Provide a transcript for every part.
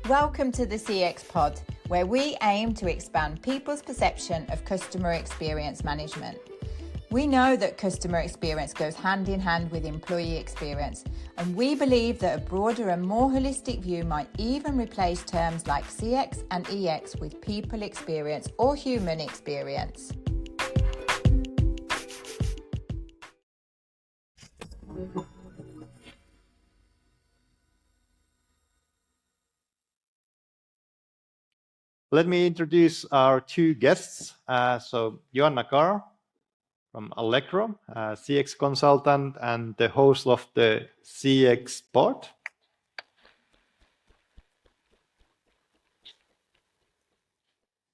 Welcome to the CXPod, where we aim to expand people's perception of customer experience management. We know that customer experience goes hand in hand with employee experience, and we believe that a broader and more holistic view might even replace terms like CX and EX with people experience or human experience. Let me introduce our two guests. Joanna from Allegro, CX consultant and the host of the CXPod.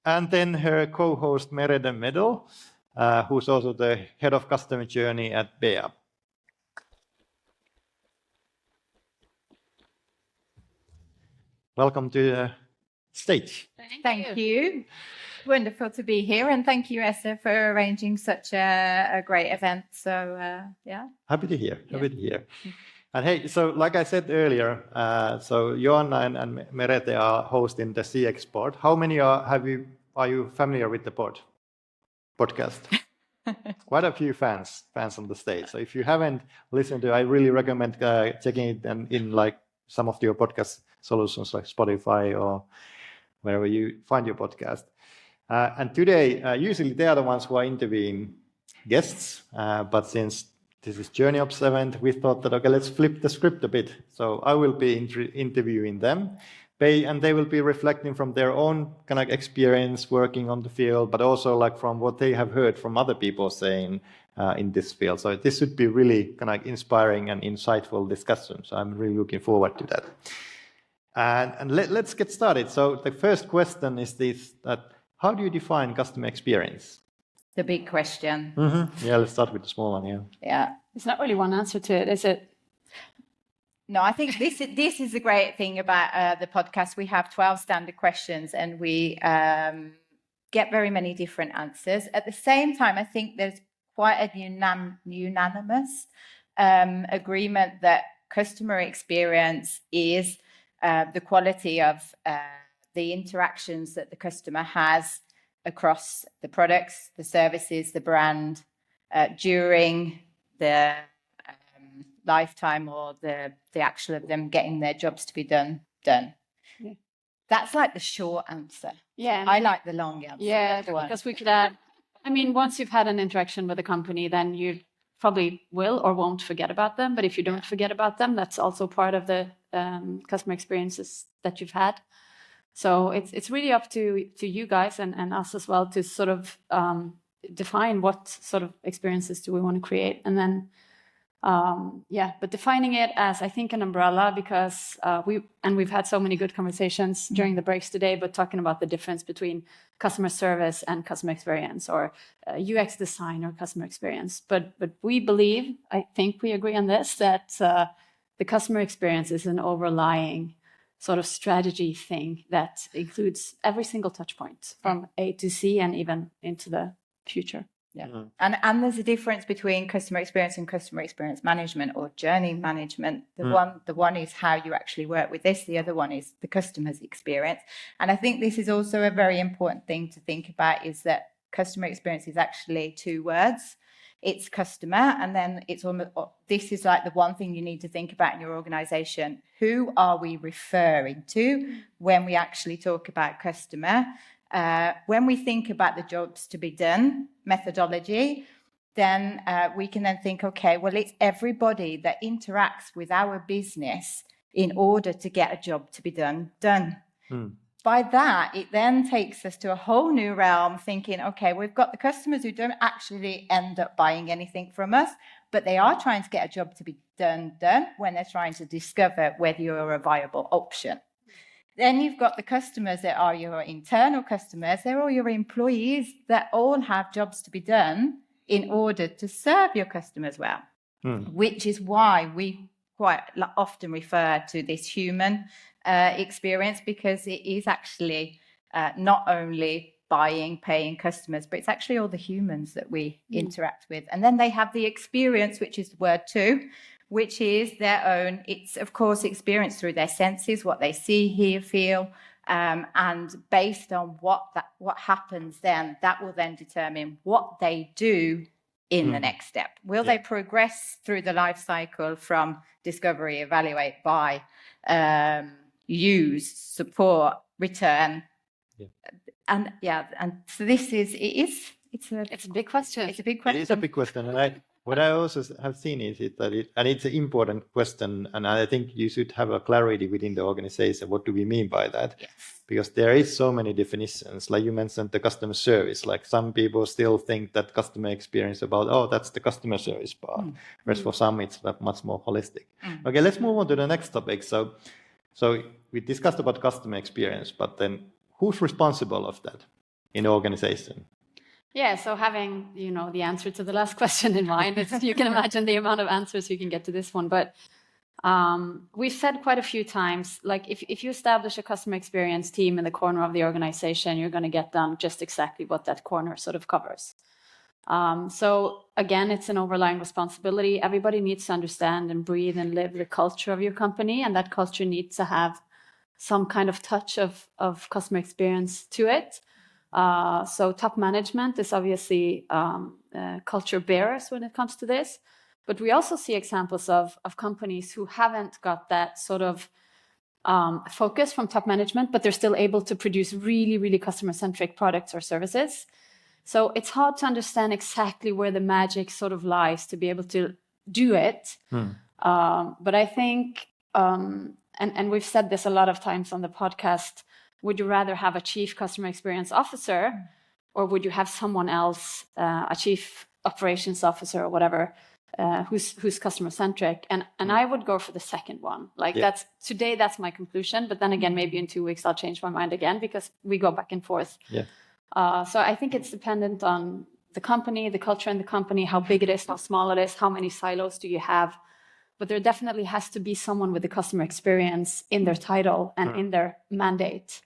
And then her co-host Merete Medal, who's also the head of customer journey at BEA. Welcome to the stage. Thank you. Wonderful to be here, and thank you, Esa, for arranging such a great event. So, yeah. Happy to hear. And hey, so like I said earlier, so Joanna and Merete are hosting the CXPod. How many are you familiar with the podcast? Quite a few fans on the stage. So if you haven't listened to it, I really recommend checking it in like some of your podcast solutions like Spotify or wherever you find your podcast. And today, usually they are the ones who are interviewing guests, but since this is JourneyOps event, we thought that, okay, let's flip the script a bit. So I will be interviewing them, and they will be reflecting from their own kind of experience working on the field, but also like from what they have heard from other people saying in this field. So this should be really kind of inspiring and insightful discussion. So I'm really looking forward to that. And let's get started. So the first question is this: how do you define customer experience? The big question. Mm-hmm. Yeah, let's start with the small one. Yeah. There's not really one answer to it, is it? No, I think this is the great thing about the podcast. We have 12 standard questions, and we get very many different answers. At the same time, I think there's quite a unanimous agreement that customer experience is the quality of the interactions that the customer has across the products, the services, the brand, during the lifetime or the actual of them getting their jobs to be done. Yeah. That's like the short answer. Yeah. I like the long answer. Yeah, because we could add, once you've had an interaction with a company, then you probably will or won't forget about them. But if you don't forget about them, that's also part of the customer experiences that you've had. So it's really up to you guys and us as well to sort of define what sort of experiences do we want to create. And then, but defining it as, I think, an umbrella, because we've had so many good conversations during the breaks today, but talking about the difference between customer service and customer experience, or UX design or customer experience. But we believe, I think we agree on this, that the customer experience is an overlying sort of strategy thing that includes every single touch point from A to Z and even into the future. Yeah. Mm-hmm. And there's a difference between customer experience and customer experience management or journey management. The one is how you actually work with this. The other one is the customer's experience. And I think this is also a very important thing to think about, is that customer experience is actually two words. It's customer, and then it's almost, this is like the one thing you need to think about in your organization. Who are we referring to when we actually talk about customer? When we think about the jobs to be done methodology, then we can then think, okay, well, it's everybody that interacts with our business in order to get a job to be done. By that, it then takes us to a whole new realm, thinking, okay, we've got the customers who don't actually end up buying anything from us, but they are trying to get a job to be done when they're trying to discover whether you're a viable option. Then you've got the customers that are your internal customers. They're all your employees that all have jobs to be done in order to serve your customers well, which is why we quite often refer to this human experience, because it is actually not only buying, paying customers, but it's actually all the humans that we interact with. And then they have the experience, which is the word two, which is their own, it's of course experienced through their senses, what they see, hear, feel, and based on what happens then, that will then determine what they do in the next step. Will they progress through the life cycle from discovery, evaluate, buy, use, support, return? And so it's a big question. It's a big question. It is a big question, and what I also have seen is that it's an important question, and I think you should have a clarity within the organization. What do we mean by that? Yes. Because there is so many definitions. Like you mentioned, the customer service. Like some people still think that customer experience about, that's the customer service part. Whereas for some, it's much more holistic. Okay, let's move on to the next topic. So we discussed about customer experience, but then who's responsible of that in the organization? Yeah, so having, the answer to the last question in mind, you can imagine the amount of answers you can get to this one. But we've said quite a few times, like if you establish a customer experience team in the corner of the organization, you're going to get done just exactly what that corner sort of covers. So again, it's an overlying responsibility. Everybody needs to understand and breathe and live the culture of your company, and that culture needs to have some kind of touch of customer experience to it. So top management is obviously culture bearers when it comes to this. But we also see examples of companies who haven't got that sort of focus from top management, but they're still able to produce really, really customer-centric products or services. So it's hard to understand exactly where the magic sort of lies to be able to do it. But I think, and we've said this a lot of times on the podcast, would you rather have a chief customer experience officer, or would you have someone else, a chief operations officer or whatever, who's customer centric? And I would go for the second one. That's my conclusion. But then again, maybe in 2 weeks I'll change my mind again, because we go back and forth. So I think it's dependent on the company, the culture in the company, how big it is, how small it is, how many silos do you have. But there definitely has to be someone with the customer experience in their title and in their mandate.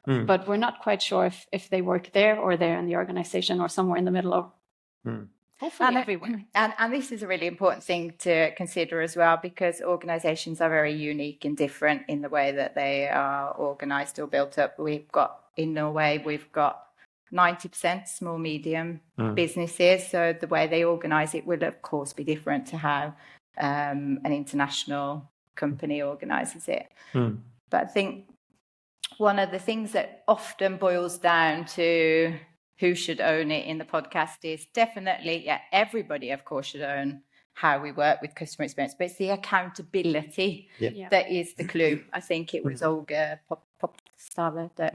But we're not quite sure if they work there or there in the organization or somewhere in the middle of hopefully everywhere. And this is a really important thing to consider as well, because organizations are very unique and different in the way that they are organized or built up. In Norway, we've got 90% small, medium businesses. So the way they organize it will, of course, be different to how an international company organizes it. But I think one of the things that often boils down to who should own it in the podcast is definitely, everybody, of course, should own how we work with customer experience, but it's the accountability that is the clue. I think it was Olga Popstava that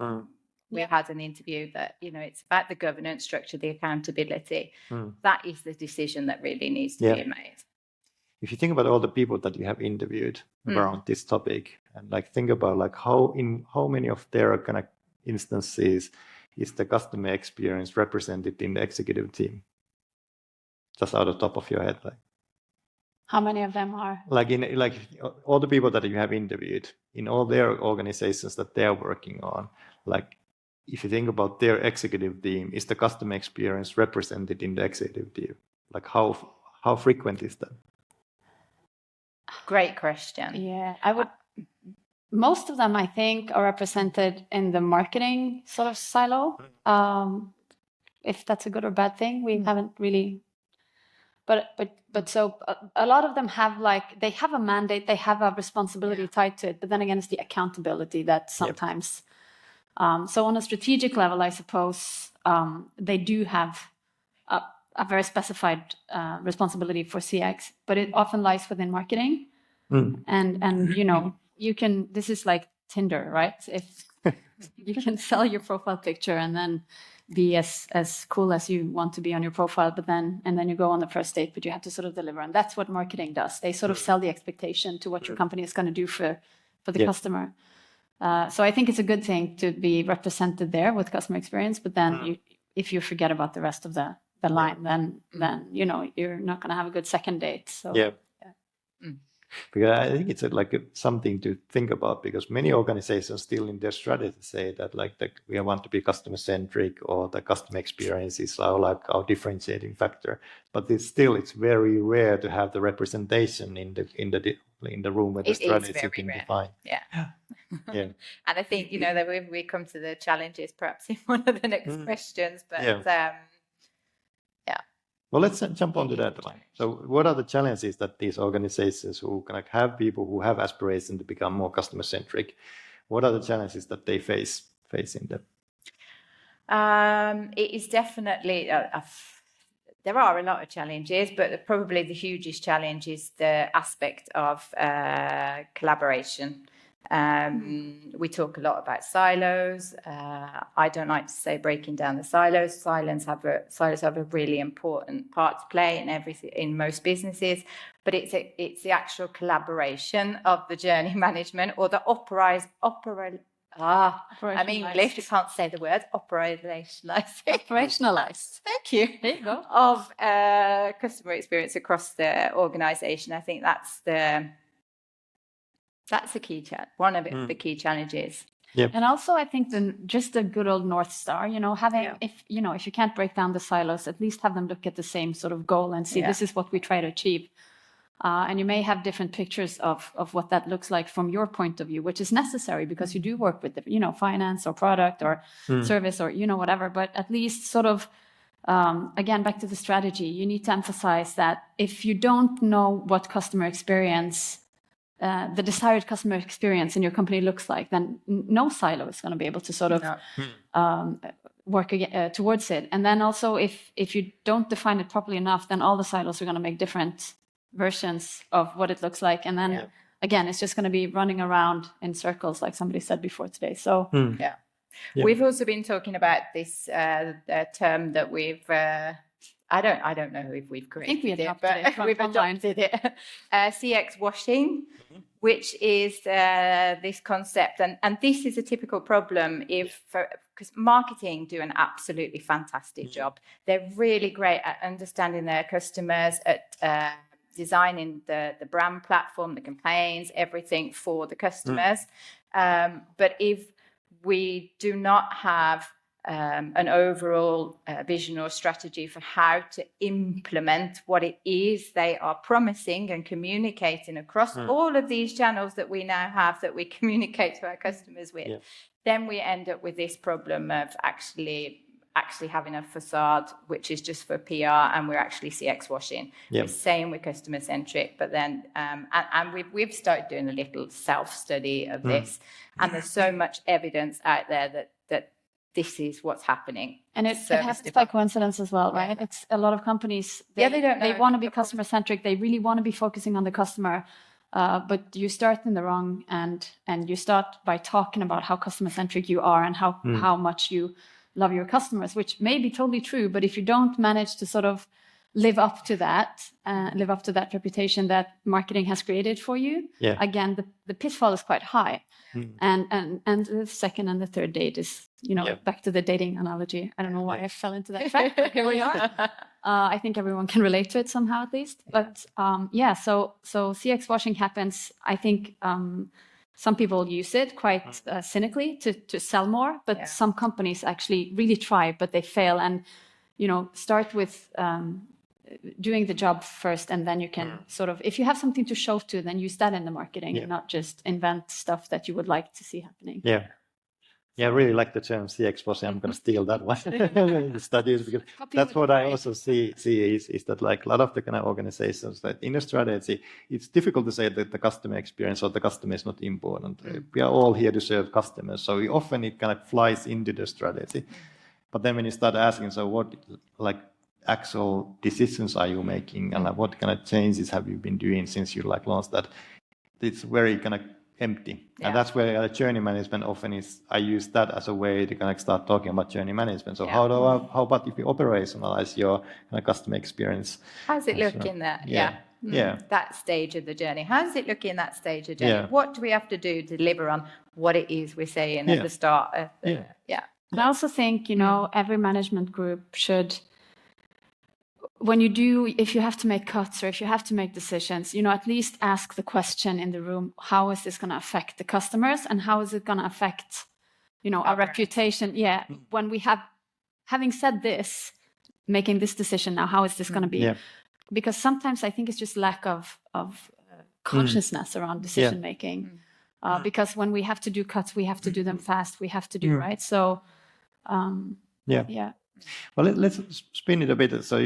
we had an interview that, it's about the governance structure, the accountability. That is the decision that really needs to be made. If you think about all the people that you have interviewed around this topic, and think about how many of their kind of instances is the customer experience represented in the executive team? Just out of the top of your head, how many of them are? All the people that you have interviewed in all their organizations that they're working on, if you think about their executive team, is the customer experience represented in the executive team? How frequent is that? Great question. Yeah, most of them, I think, are represented in the marketing sort of silo. If that's a good or bad thing, we haven't really. But so a lot of them have they have a mandate, they have a responsibility tied to it. But then again, it's the accountability that sometimes. So on a strategic level, I suppose they do have a very specified responsibility for CX, but it often lies within marketing. And you can, this is like Tinder, right? If you can sell your profile picture and then be as cool as you want to be on your profile, and then you go on the first date, but you have to sort of deliver. And that's what marketing does. They sort of sell the expectation to what your company is going to do for the customer. So I think it's a good thing to be represented there with customer experience, but then if you forget about the rest of the line, then you're not going to have a good second date. So Because I think it's something to think about, because many organizations still in their strategy say that we want to be customer centric, or the customer experience is our differentiating factor. But it's very rare to have the representation in the room where the strategy has been defined. Yeah. Yeah. And I think that we come to the challenges perhaps in one of the next questions, but yeah. Well, let's jump onto that one. So what are the challenges that these organizations who have people who have aspiration to become more customer centric, what are the challenges that they face in that? It is definitely, there are a lot of challenges, but probably the hugest challenge is the aspect of collaboration. We talk a lot about silos. I don't like to say breaking down the silos. Silos have a really important part to play in most businesses, but it's the actual collaboration of the journey management, or the I'm English, I can't say the word, operationalized. Thank you. There you go. Of customer experience across the organization. I think that's a key one of the key challenges. Yep. And also, I think just a good old North Star, having, if you can't break down the silos, at least have them look at the same sort of goal and see this is what we try to achieve. And you may have different pictures of what that looks like from your point of view, which is necessary because you do work with, finance or product or service or, whatever. But at least sort of, again, back to the strategy, you need to emphasize that if you don't know what customer experience, the desired customer experience in your company looks like, then no silo is going to be able to sort of work towards it. And then also, if you don't define it properly enough, then all the silos are going to make different versions of what it looks like. And then again, it's just going to be running around in circles, like somebody said before today. So we've also been talking about this term that we've I don't know if we've created it, but we've adopted it. CX washing, which is this concept, and this is a typical problem because marketing do an absolutely fantastic job. They're really great at understanding their customers, at designing the brand platform, the campaigns, everything for the customers. But if we do not have an overall vision or strategy for how to implement what it is they are promising and communicating across all of these channels that we now have that we communicate to our customers with, then we end up with this problem of actually having a facade which is just for PR, and we're actually CX washing. We're saying we're customer centric, but then and we've started doing a little self-study of this, and there's so much evidence out there that this is what's happening. And it happens by coincidence as well, right? It's a lot of companies, they want to be customer centric. They really want to be focusing on the customer, but you start in the wrong end, and you start by talking about how customer centric you are and how much you love your customers, which may be totally true, but if you don't manage to sort of live up to that reputation that marketing has created for you, again, the pitfall is quite high. And the second and the third date is, back to the dating analogy. I don't know why I fell into that trap, but here we are. I think everyone can relate to it somehow, at least. But so CX washing happens. I think some people use it quite cynically to sell more, but some companies actually really try, but they fail. And start with doing the job first, and then you can sort of, if you have something to show to, then use that in the marketing and not just invent stuff that you would like to see happening. I really like the term CX washing. I'm going to steal that one in the studies, because that's what I also see is that a lot of the kind of organizations that in a strategy, it's difficult to say that the customer experience or the customer is not important. We are all here to serve customers, so often it kind of flies into the strategy. But then when you start asking, so what actual decisions are you making, and what kind of changes have you been doing since you launched that, it's very kind of empty. And that's where journey management often is. I use that as a way to kind of start talking about journey management. So how about if you operationalize your kind of customer experience? How's it look in that? That stage of the journey. How does it look in that stage of the journey? What do we have to do to deliver on what it is we're saying at the start? But I also think, every management group should, if you have to make cuts or if you have to make decisions, at least ask the question in the room, how is this going to affect the customers and how is it going to affect, our reputation? Yeah. When we having said this, making this decision now, how is this going to be? Yeah. Because sometimes I think it's just lack of consciousness around decision making. Because when we have to do cuts, we have to do them fast. We have to do right. So, yeah. Well, let's spin it a bit. So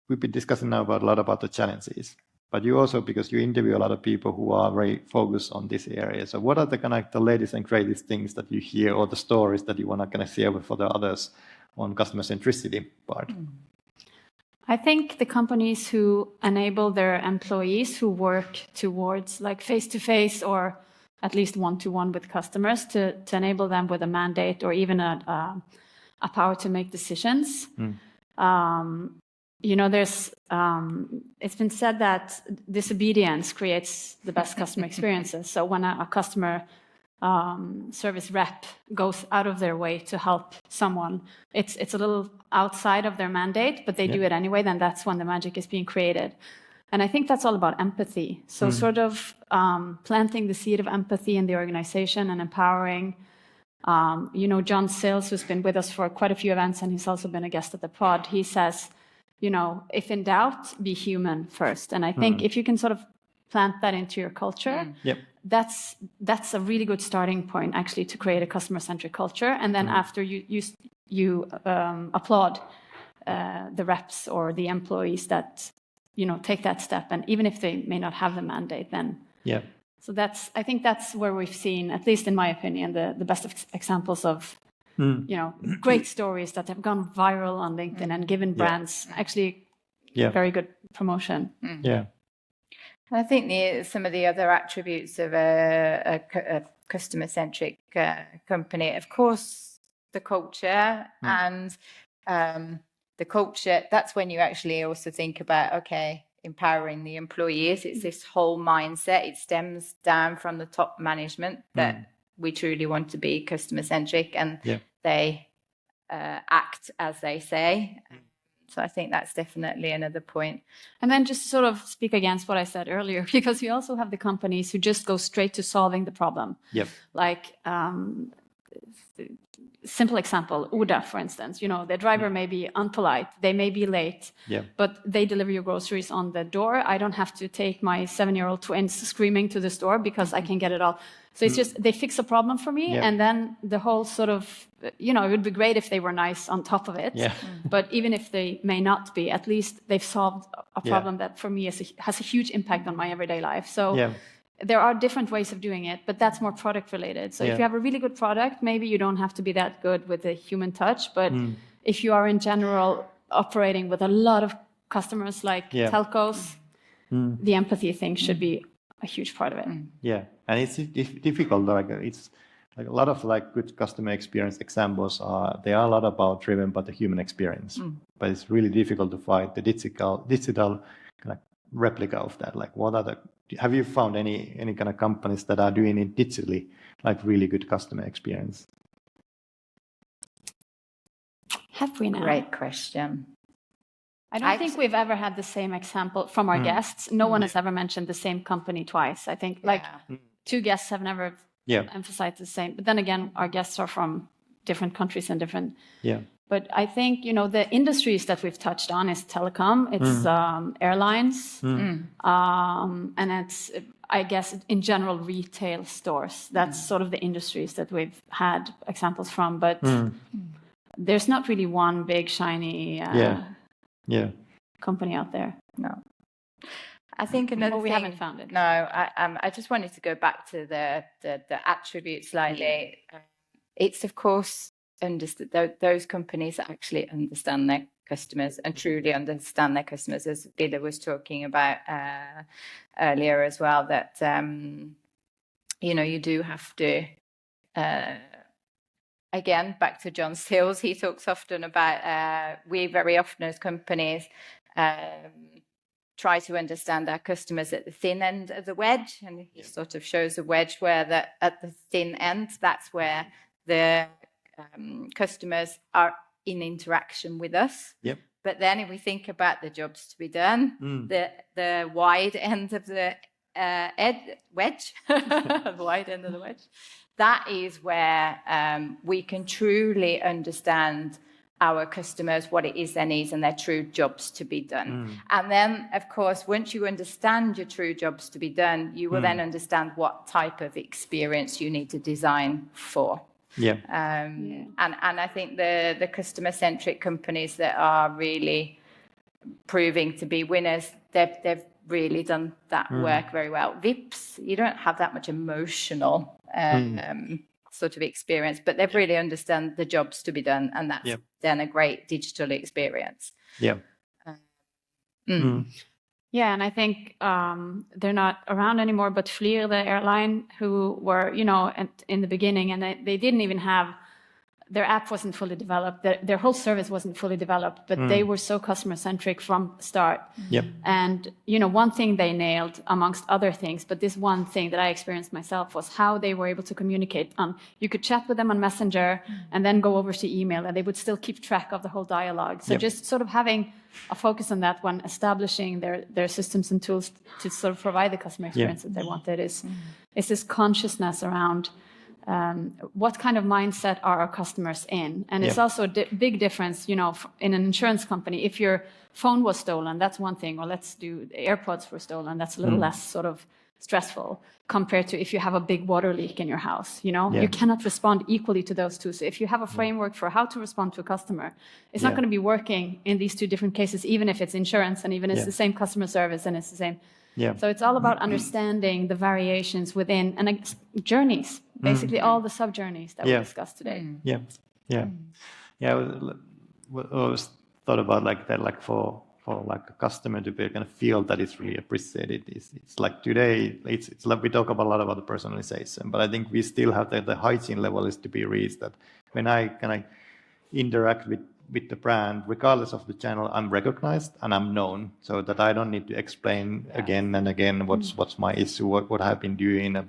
we've been discussing now a lot about the challenges, but you also, because you interview a lot of people who are very focused on this area. So what are the latest and greatest things that you hear, or the stories that you want to kind of share for the others on customer centricity part? I think the companies who enable their employees who work towards like face-to-face or at least one-to-one with customers to enable them with a mandate or even a power to make decisions. There's it's been said that disobedience creates the best customer experiences. So when a customer service rep goes out of their way to help someone, it's a little outside of their mandate, but they do it anyway, then that's when the magic is being created. And I think that's all about empathy. So sort of planting the seed of empathy in the organization and empowering. John Sales, who's been with us for quite a few events, and he's also been a guest at the pod, he says, if in doubt, be human first. And I think if you can sort of plant that into your culture, that's a really good starting point, actually, to create a customer-centric culture. And then after you applaud the reps or the employees that, take that step. And even if they may not have the mandate, then... Yeah. So I think that's where we've seen, at least in my opinion, the best examples of, great stories that have gone viral on LinkedIn and given brands actually very good promotion. Yeah. I think some of the other attributes of a customer-centric company, of course, the culture and the culture, that's when you actually also think about, empowering the employees. It's this whole mindset. It stems down from the top management that we truly want to be customer-centric and they act as they say. So I think that's definitely another point. And then just sort of speak against what I said earlier, because we also have the companies who just go straight to solving the problem. Yep. Like, simple example, Oda, for instance, the driver may be unpolite, they may be late, but they deliver your groceries on the door. I don't have to take my 7-year-old twins screaming to the store because I can get it all. So it's just, they fix a problem for me. And then the whole sort of, it would be great if they were nice on top of it. But even if they may not be, at least they've solved a problem that for me has a huge impact on my everyday life. So there are different ways of doing it, but that's more product related. So if you have a really good product, maybe you don't have to be that good with the human touch. But if you are in general operating with a lot of customers like telcos, the empathy thing should be a huge part of it. Yeah, and it's difficult. It's like a lot of good customer experience examples they are a lot about driven by the human experience, but it's really difficult to find the digital kind of replica of that. Like, have you found any kind of companies that are doing it digitally, like really good customer experience? Have we now? Great question. I don't think we've ever had the same example from our guests. No one has ever mentioned the same company twice. I think two guests have never emphasized the same. But then again, our guests are from different countries and different. Yeah. But I think, the industries that we've touched on is telecom, it's airlines, and it's, I guess, in general, retail stores. That's sort of the industries that we've had examples from. But there's not really one big, shiny company out there. No. I think another we haven't found it. No, I just wanted to go back to the attributes slightly. It's, of course, those companies that actually understand their customers and truly understand their customers, as Ville was talking about earlier as well, that you do have to again, back to John Stills, he talks often about we very often as companies try to understand our customers at the thin end of the wedge, and he sort of shows a wedge where at the thin end, that's where the customers are in interaction with us. Yep. But then if we think about the jobs to be done, the wide end of the wedge, the wide end of the wedge, that is where we can truly understand our customers, what it is their needs and their true jobs to be done. And then, of course, once you understand your true jobs to be done, you will then understand what type of experience you need to design for. And I think the customer-centric companies that are really proving to be winners, they've really done that work very well. VIPs, you don't have that much emotional sort of experience, but they've really understood the jobs to be done, and that's then a great digital experience. Yeah, and I think they're not around anymore, but Flyr, the airline, who were, in the beginning, and they didn't even have, their app wasn't fully developed, their whole service wasn't fully developed, but they were so customer-centric from the start. And, one thing they nailed, amongst other things, but this one thing that I experienced myself was how they were able to communicate. You could chat with them on Messenger and then go over to email, and they would still keep track of the whole dialogue. So just sort of having a focus on that when establishing their systems and tools to sort of provide the customer experience that they wanted is this consciousness around what kind of mindset are our customers in? And it's also a big difference, in an insurance company. If your phone was stolen, that's one thing, or let's do the AirPods were stolen, that's a little less sort of stressful compared to if you have a big water leak in your house. You cannot respond equally to those two. So if you have a framework for how to respond to a customer, it's not going to be working in these two different cases, even if it's insurance and even it's the same customer service and it's the same. So it's all about understanding the variations within and journeys, basically all the sub journeys that we discussed today. I always thought about like that, like for like a customer to be kind of feel that it's really appreciated. It's like today, it's like we talk about a lot about the personalization, but I think we still have the hygiene level is to be reached, that when I kind of interact with the brand, regardless of the channel, I'm recognized and I'm known, so that I don't need to explain again and again what's my issue, what I've been doing, and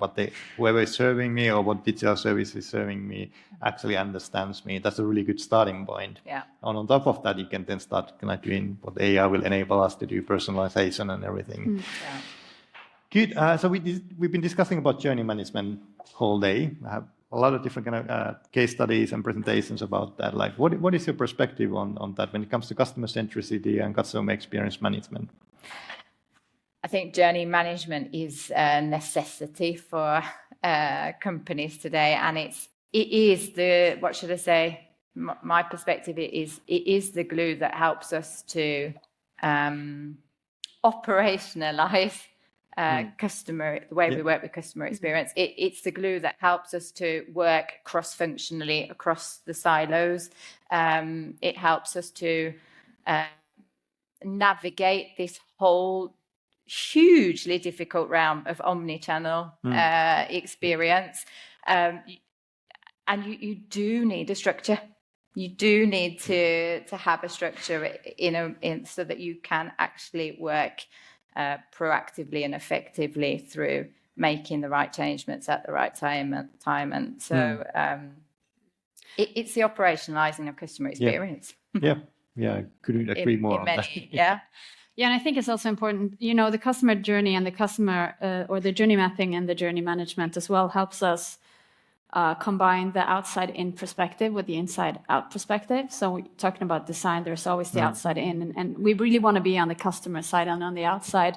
whoever is serving me or what digital service is serving me actually understands me. That's a really good starting point. And on top of that, you can then start kind of doing what AI will enable us to do, personalization and everything. Good. So we've been discussing about journey management whole day. I have a lot of different kind of case studies and presentations about that. Like, what is your perspective on that when it comes to customer centricity and customer experience management? I think journey management is a necessity for companies today, and it is the, what should I say? My perspective it is the glue that helps us to operationalize the way we work with customer experience. It's the glue that helps us to work cross-functionally across the silos. It helps us to navigate this whole hugely difficult realm of omni-channel experience. And you do need a structure. You do need to have a structure so that you can actually work proactively and effectively through making the right changements at the right time. And so it's the operationalizing of customer experience. I couldn't agree more on that. And I think it's also important, the customer journey and the customer or the journey mapping and the journey management as well helps us combine the outside-in perspective with the inside-out perspective. So talking about design, there's always the outside-in, and we really want to be on the customer side and on the outside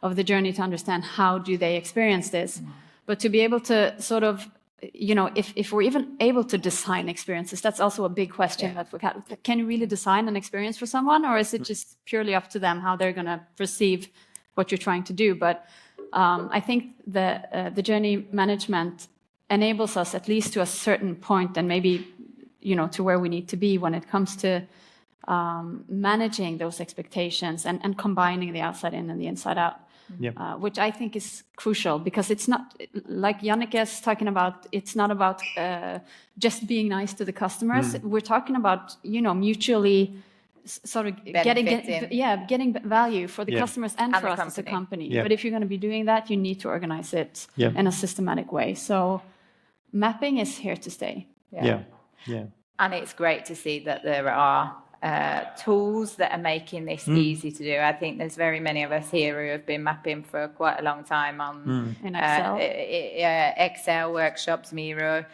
of the journey to understand how do they experience this. But to be able to sort of, if we're even able to design experiences, that's also a big question that we have. Can you really design an experience for someone, or is it just purely up to them how they're going to perceive what you're trying to do? But I think the journey management enables us, at least to a certain point, and maybe to where we need to be when it comes to managing those expectations and combining the outside in and the inside out, which I think is crucial, because it's not, like Jannicke is talking about, it's not about just being nice to the customers. We're talking about mutually sort of getting value for the customers and for us as a company. But if you're going to be doing that, you need to organize it in a systematic way. So mapping is here to stay. And it's great to see that there are tools that are making this easy to do. I think there's very many of us here who have been mapping for quite a long time on In Excel. Excel workshops, Miro,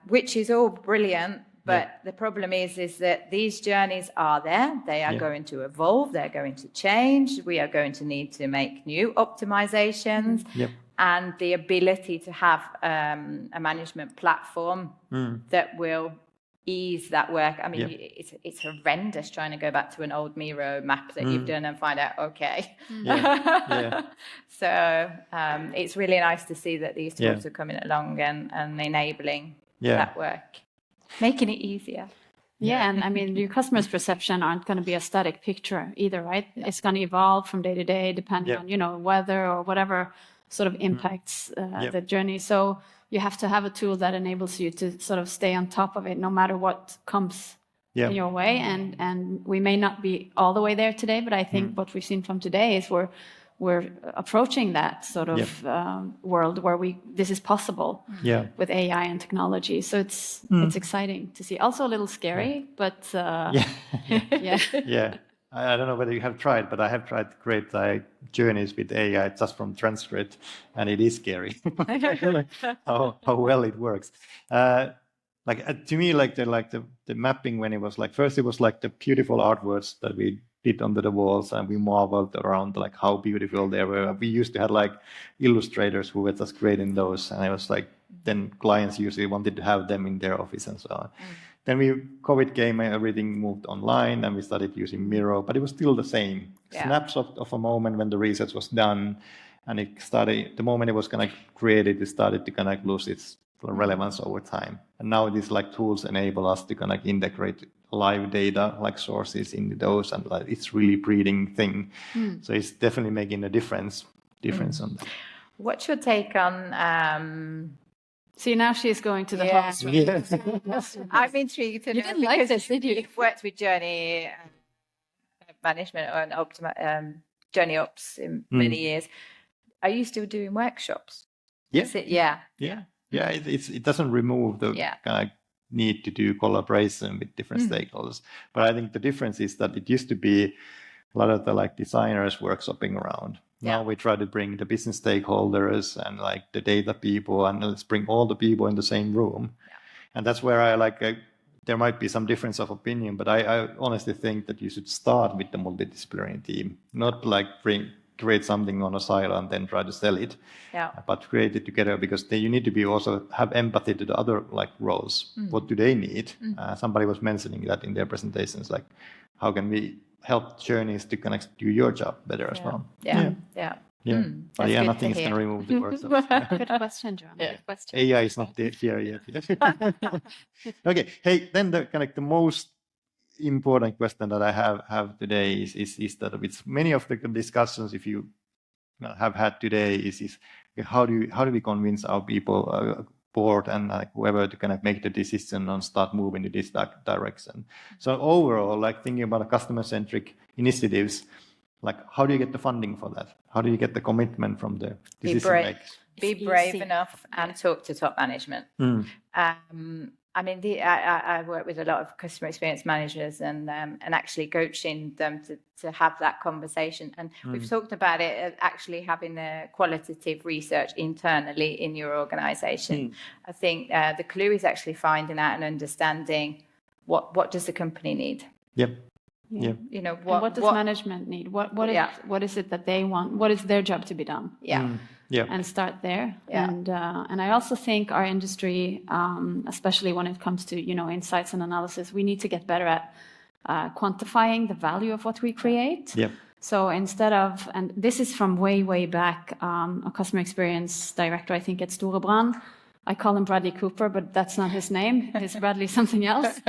which is all brilliant. But the problem is that these journeys are there. They are going to evolve. They're going to change. We are going to need to make new optimizations. And the ability to have a management platform that will ease that work. I mean, it's horrendous trying to go back to an old Miro map that you've done and find out, okay. So it's really nice to see that these tools are coming along and enabling that work. Making it easier. Yeah, and I mean, your customers' perception aren't going to be a static picture either, right? It's going to evolve from day to day, depending on, weather or whatever sort of impacts the journey. So you have to have a tool that enables you to sort of stay on top of it, no matter what comes in your way. And we may not be all the way there today, but I think what we've seen from today is we're approaching that sort of world where this is possible with AI and technology. So it's exciting to see. Also a little scary, but I don't know whether you have tried, but I have tried to create journeys with AI just from transcript, and it is scary how well it works. To me, the mapping when it was first it was the beautiful artworks that we did under the walls, and we marveled around how beautiful they were. We used to have illustrators who were just creating those, and it was then clients usually wanted to have them in their office and so on. Then COVID came and everything moved online, and we started using Miro, but it was still the same. Snapshot of a moment when the research was done, and the moment it was created, it started to lose its relevance over time. And now these tools enable us to integrate live data sources into those, and it's really breeding thing. So it's definitely making a difference on that. What's your take on See, now she's going to the hot spring. I'm intrigued to know. You didn't like this, did you? You've worked with journey management and JourneyOps in many years. Are you still doing workshops? It doesn't remove the need to do collaboration with different stakeholders. But I think the difference is that it used to be a lot of the designers workshopping around. Now we try to bring the business stakeholders and the data people, and let's bring all the people in the same room. And that's where I there might be some difference of opinion, but I honestly think that you should start with the multidisciplinary team, not create something on a silo and then try to sell it, but create it together, because then you need to also have empathy to the other roles. What do they need? Somebody was mentioning that in their presentations, how can we help journeys to do your job better as well? But nothing is going to remove the workshops. Good question, John. Good question. AI is not here yet. Okay. Hey, then the most important question that I have today is that with many of the discussions, if you have had today, is how do we convince our people, board and whoever to make the decision and start moving in this direction. So overall, thinking about customer-centric initiatives, how do you get the funding for that? How do you get the commitment from the decision makers? Be brave enough and talk to top management. I mean, I work with a lot of customer experience managers and actually coaching them to have that conversation. And we've talked about it, actually having a qualitative research internally in your organization. I think the clue is actually finding out and understanding what does the company need. What does management need? What is it that they want? What is their job to be done? And start there. And I also think our industry, especially when it comes to insights and analysis, we need to get better at quantifying the value of what we create. So instead of, and this is from way back, a customer experience director, I think at Storebrand. I call him Bradley Cooper, but that's not his name. It's Bradley something else.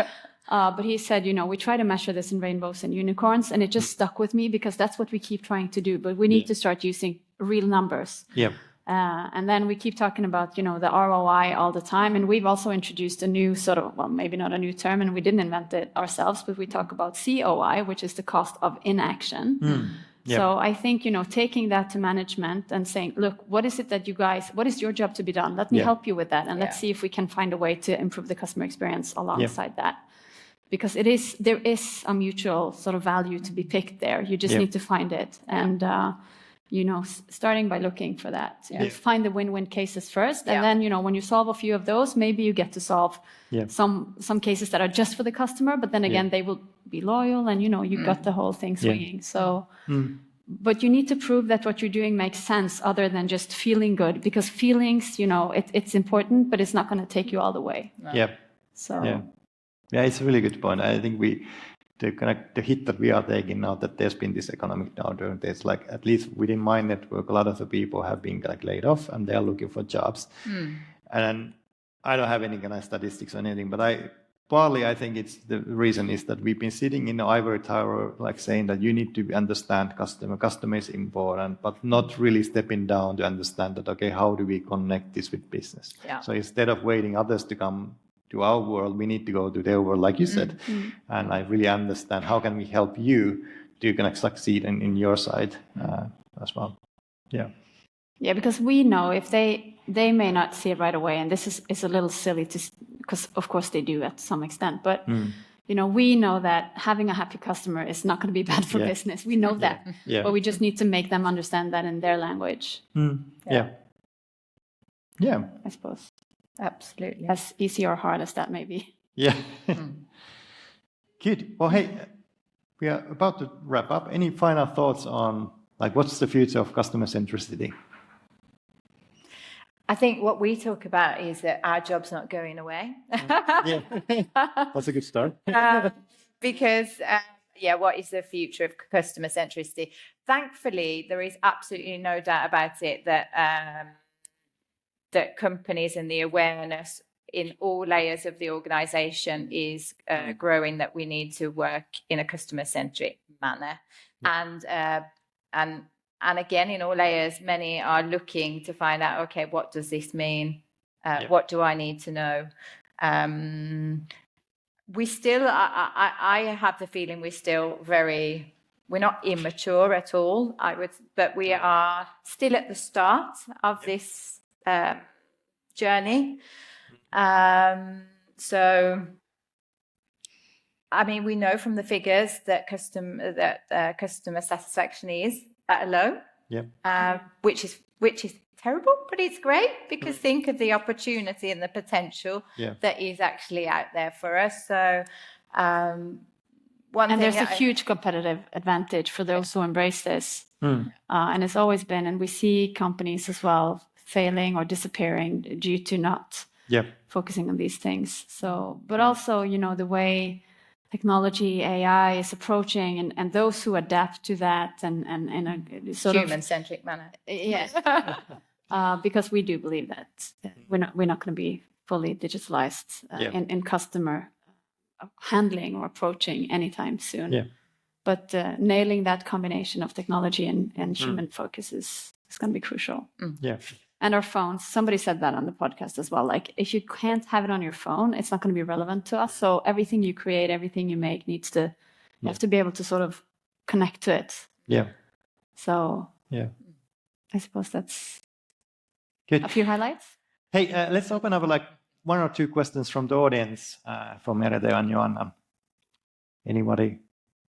But he said, we try to measure this in rainbows and unicorns, and it just stuck with me because that's what we keep trying to do. But we need to start using real numbers. And then we keep talking about, the ROI all the time. And we've also introduced a new sort of, well, maybe not a new term, and we didn't invent it ourselves, but we talk about COI, which is the cost of inaction. So I think, taking that to management and saying, look, what is it that what is your job to be done? Let me help you with that. And let's see if we can find a way to improve the customer experience alongside that. because there is a mutual sort of value to be picked there. You just need to find it, and starting by looking for that. Find the win-win cases first, and then when you solve a few of those, maybe you get to solve some cases that are just for the customer, but then again they will be loyal, and you got the whole thing swinging. So but you need to prove that what you're doing makes sense other than just feeling good, because feelings, it's important, but it's not going to take you all the way. So it's a really good point. I think the hit that we are taking now, that there's been this economic downturn, there's like, at least within my network, a lot of the people have been like laid off and they're looking for jobs. And I don't have any kind of statistics or anything, but I think it's the reason is that we've been sitting in the ivory tower, like saying that you need to understand customer is important, but not really stepping down to understand that, okay, how do we connect this with business? So instead of waiting others to come to our world, we need to go to their world, like you said, and I really understand how can we help you to kind of succeed in your side as well. Yeah, because we know if they may not see it right away, and this is a little silly because of course they do at some extent, but we know that having a happy customer is not going to be bad for business. We know that, but we just need to make them understand that in their language. I suppose. Absolutely. As easy or hard as that may be. Good. Well, hey, we are about to wrap up. Any final thoughts on like what's the future of customer centricity? I think what we talk about is that our job's not going away. That's a good start. Because, what is the future of customer centricity? Thankfully, there is absolutely no doubt about it that companies and the awareness in all layers of the organization is growing, that we need to work in a customer-centric manner. And again, in all layers, many are looking to find out, okay, what does this mean? What do I need to know? We still, I have the feeling we're not immature at all, but we are still at the start of this journey. So, I mean, we know from the figures that customer satisfaction is at a low, which is terrible, but it's great because think of the opportunity and the potential that is actually out there for us. So, there's a huge competitive advantage for those who embrace this, and it's always been. And we see companies as well failing or disappearing due to not focusing on these things. So, but also, the way technology, AI is approaching, and those who adapt to that and in a sort of human-centric manner. Yes, because we do believe that we're not going to be fully digitalized in customer handling or approaching anytime soon. But nailing that combination of technology and human focus is going to be crucial. And our phones, somebody said that on the podcast as well. Like, if you can't have it on your phone, it's not going to be relevant to us. So everything you create, everything you make you have to be able to sort of connect to it. So I suppose that's good. A few highlights. Hey, let's open up like one or two questions from the audience from Merete and Joanna. Anybody?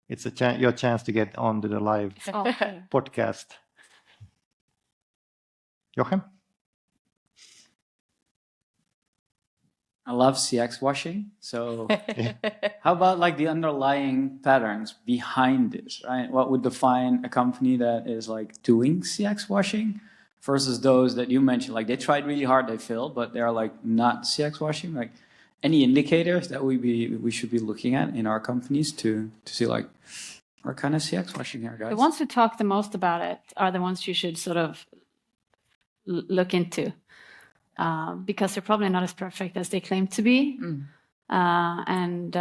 It's your chance to get on to the live podcast. Jochen? I love CX washing. So how about like the underlying patterns behind this, right? What would define a company that is like doing CX washing versus those that you mentioned, like they tried really hard, they failed, but they're like not CX washing? Like any indicators that we should be looking at in our companies to see like we're kind of CX washing here, guys? The ones who talk the most about it are the ones you should sort of look into, because they're probably not as perfect as they claim to be. And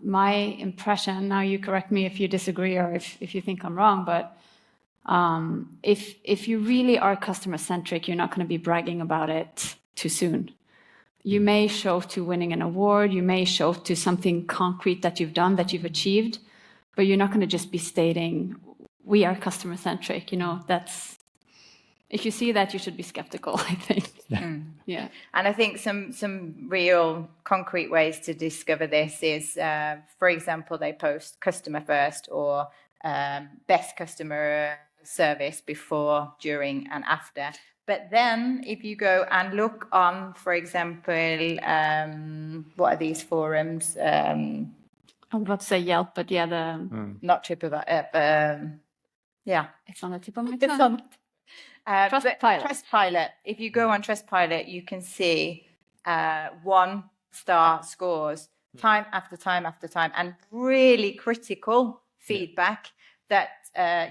my impression, now you correct me if you disagree or if you think I'm wrong, but if you really are customer centric, you're not going to be bragging about it too soon. You may show to winning an award, you may show to something concrete that you've done, that you've achieved, but you're not going to just be stating we are customer centric. if you see that, you should be skeptical, I think. Yeah. And I think some real concrete ways to discover this is, for example, they post customer first or best customer service before, during, and after. But then if you go and look on, for example, what are these forums? I was about to say Yelp, but yeah, Not TripAdvisor. Yeah. it's on the tip of my It's tongue. on Trustpilot. Trustpilot. If you go on Trustpilot, you can see 1-star scores time after time after time, and really critical feedback that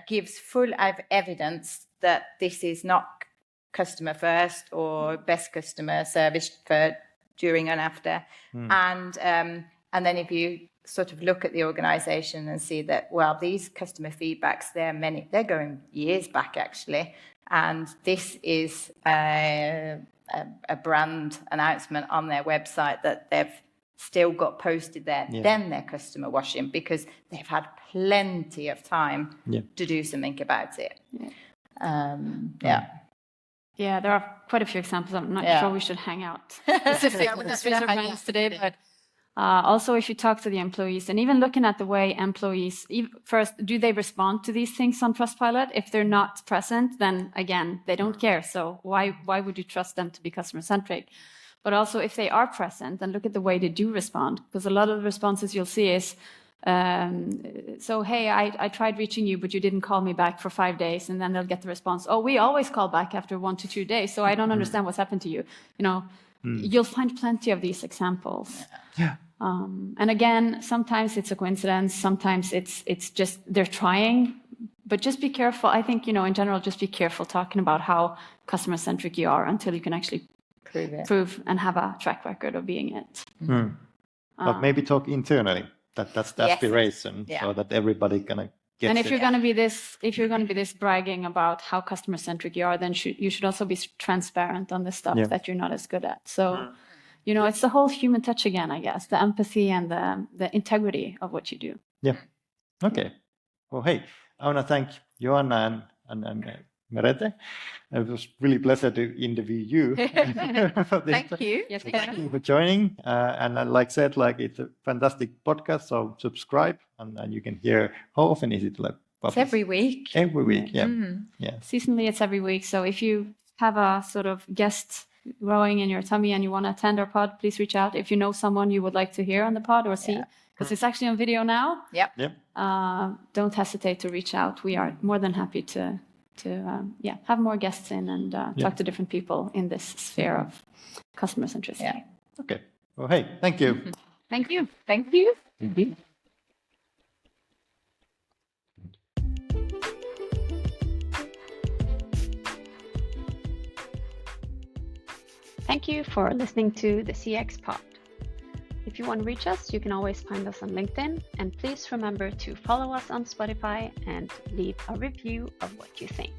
gives full evidence that this is not customer first or best customer service for, during, and after. And then if you sort of look at the organization and see that, well, these customer feedbacks, they're going years back actually. And this is a brand announcement on their website that they've still got posted there. Then they're customer washing because they've had plenty of time to do something about it. Yeah, there are quite a few examples. I'm not sure we should hang out specifically with the Swisher brands today, but also if you talk to the employees and even looking at the way employees, first, do they respond to these things on Trustpilot? If they're not present, then again, they don't care. So why would you trust them to be customer-centric? But also if they are present, and look at the way they do respond, because a lot of the responses you'll see is, so, hey, I tried reaching you, but you didn't call me back for 5 days. And then they'll get the response, oh, we always call back after 1 to 2 days. So I don't understand what's happened to you. You know, you'll find plenty of these examples. Yeah. And again, sometimes it's a coincidence. Sometimes it's just they're trying, but just be careful. I think, you know, in general, just be careful talking about how customer-centric you are until you can actually prove and have a track record of being it. But maybe talk internally. That's the aspiration, so that everybody gonna get. And if you're going to be this bragging about how customer-centric you are, then you should also be transparent on the stuff that you're not as good at. So, you know, it's the whole human touch again, I guess, the empathy and the integrity of what you do. Yeah. Okay. Well, hey, I want to thank Joanna and Merete. It was really a pleasure to interview you. Thank you. Yes, Thank you for joining. And like I said, like it's a fantastic podcast. So subscribe, and you can hear. How often is it? Like it's every week. Every week, yeah. Seasonally, it's every week. So if you have a sort of guest growing in your tummy and you want to attend our pod, please reach out. If you know someone you would like to hear on the pod or see, because it's actually on video now. Yep. Don't hesitate to reach out. We are more than happy to have more guests in and talk to different people in this sphere of customer centricity. Yeah. Okay. Well, hey, thank you. Thank you. Thank you. Thank you for listening to the CXPod. If you want to reach us, you can always find us on LinkedIn, and please remember to follow us on Spotify and leave a review of what you think.